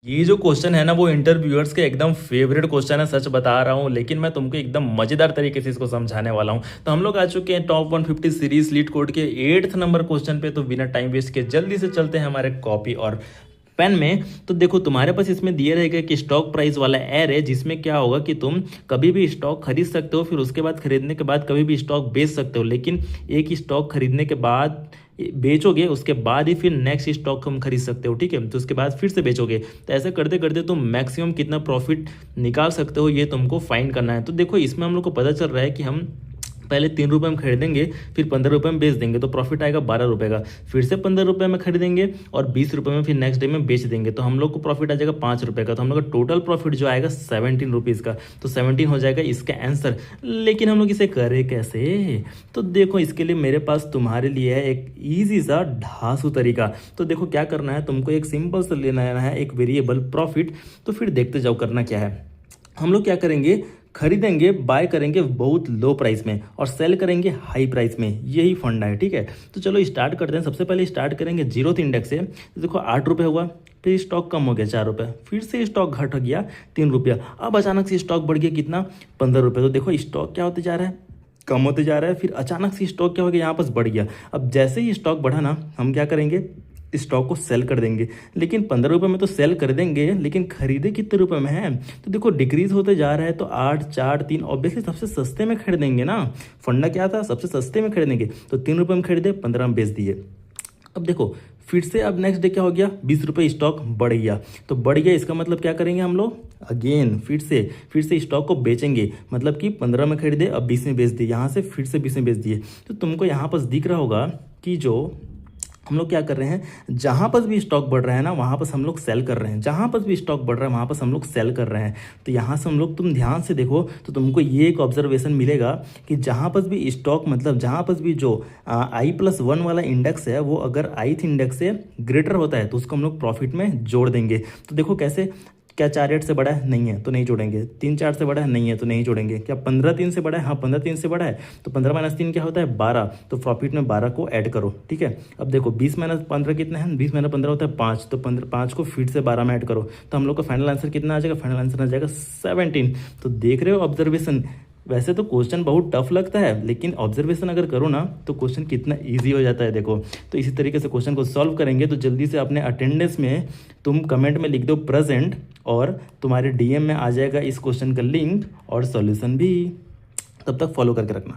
ये जो क्वेश्चन है ना वो इंटरव्यूअर्स के एकदम फेवरेट क्वेश्चन है, सच बता रहा हूँ। लेकिन मैं तुमको एकदम मजेदार तरीके से इसको समझाने वाला हूँ। तो हम लोग आ चुके हैं टॉप 150 सीरीज लीड कोड के 8th नंबर क्वेश्चन पे। तो बिना टाइम वेस्ट के जल्दी से चलते हैं हमारे कॉपी और पेन में। तो देखो तुम्हारे पास इसमें दिए रहेगा कि स्टॉक प्राइस वाला एरे, जिसमें क्या होगा कि तुम कभी भी स्टॉक खरीद सकते हो, फिर उसके बाद खरीदने के बाद कभी भी स्टॉक बेच सकते हो। लेकिन एक ही स्टॉक खरीदने के बाद बेचोगे, उसके बाद ही फिर नेक्स्ट स्टॉक हम खरीद सकते हो, ठीक है। तो उसके बाद फिर से बेचोगे। तो ऐसा करते करते तुम मैक्सिमम कितना प्रॉफिट निकाल सकते हो ये तुमको फाइंड करना है। तो देखो इसमें हम लोग को पता चल रहा है कि हम पहले 3 रुपये में खरीदेंगे, फिर 15 रुपये में बेच देंगे, तो प्रॉफिट आएगा 12 रुपये का। फिर से 15 रुपये में खरीदेंगे और 20 रुपये में फिर नेक्स्ट डे में बेच देंगे, तो हम लोग को प्रॉफिट आ जाएगा 5 रुपये का। तो हम लोग का टोटल प्रॉफिट जो आएगा 17 रुपीज़ का। तो 17 हो जाएगा इसका आंसर। लेकिन हम लोग इसे करें कैसे? तो देखो इसके लिए मेरे पास तुम्हारे लिए है एक ईजी सा ढासू तरीका। तो देखो क्या करना है, तुमको एक सिंपल सा लेना है एक वेरिएबल प्रॉफिट। तो फिर देखते जाओ करना क्या है। हम लोग क्या करेंगे, खरीदेंगे, बाय करेंगे बहुत लो प्राइस में और सेल करेंगे हाई प्राइस में। यही फंडा है, ठीक है। तो चलो स्टार्ट करते हैं। सबसे पहले स्टार्ट करेंगे 0th इंडेक्स से। तो देखो 8 रुपये हुआ, फिर स्टॉक कम हो गया 4 रुपये, फिर से स्टॉक घट गया 3 रुपया। अब अचानक से स्टॉक बढ़ गया कितना, 15 रुपये। तो देखो स्टॉक क्या होते जा रहा है, कम होते जा रहा है। फिर अचानक से स्टॉक क्या हो गया, यहाँ पास बढ़ गया। अब जैसे ही स्टॉक बढ़ा ना, हम क्या करेंगे, स्टॉक को सेल कर देंगे। लेकिन 15 रुपये में तो सेल कर देंगे, लेकिन खरीदे कितने रुपए में है। तो देखो डिक्रीज होते जा रहा है, तो 8 4 3 ऑब्वियसली सबसे सस्ते में खरीदेंगे ना। फंडा क्या था, सबसे सस्ते में खरीदेंगे। तो 3 रुपये में खरीदे, 15 में बेच दिए। अब देखो फिर से अब नेक्स्ट डे क्या हो गया, 20 रुपये स्टॉक बढ़ गया। तो बढ़ गया, इसका मतलब क्या करेंगे हम लोग, अगेन फिर से स्टॉक को बेचेंगे। मतलब कि 15 में खरीदे, अब 20 में बेच दिए, यहाँ से फिर से 20 में बेच दिए। तो तुमको यहाँ पर दिख रहा होगा कि जो हम लोग क्या कर रहे हैं, जहाँ पर भी स्टॉक बढ़ रहा है ना वहाँ पर हम लोग सेल कर रहे हैं, जहाँ पर भी स्टॉक बढ़ रहा है वहाँ पर हम लोग सेल कर रहे हैं। तो यहाँ से हम लोग, तुम ध्यान से देखो तो तुमको ये एक ऑब्जर्वेशन मिलेगा कि जहाँ पर भी स्टॉक, मतलब जहाँ पर भी जो I+1 वाला इंडेक्स है, वो अगर ith इंडेक्स से ग्रेटर होता है तो उसको हम लोग प्रॉफिट में जोड़ देंगे। तो देखो कैसे, क्या 4 8 से बड़ा है, नहीं है तो नहीं जोड़ेंगे। 3 4 से बड़ा है, नहीं है तो नहीं जोड़ेंगे। क्या 15 3 से बड़ा है, हाँ 15 3 से बड़ा है। तो 15 - 3 क्या होता है, 12। तो प्रॉफिट में 12 को ऐड करो, ठीक है। अब देखो 20 - 15 कितना है, 20 - 15 होता है 5। तो 5 को फिर से 12 में ऐड करो, तो हम लोग का फाइनल आंसर कितना आ जाएगा, फाइनल आंसर आ जाएगा 17। तो देख रहे हो ऑब्जर्वेशन। वैसे तो क्वेश्चन बहुत टफ लगता है, लेकिन ऑब्जर्वेशन अगर करो ना तो क्वेश्चन कितना इजी हो जाता है, देखो। तो इसी तरीके से क्वेश्चन को सॉल्व करेंगे। तो जल्दी से अपने अटेंडेंस में तुम कमेंट में लिख दो प्रेजेंट, और तुम्हारे DM में आ जाएगा इस क्वेश्चन का लिंक और सॉल्यूशन भी। तब तक फॉलो करके रखना।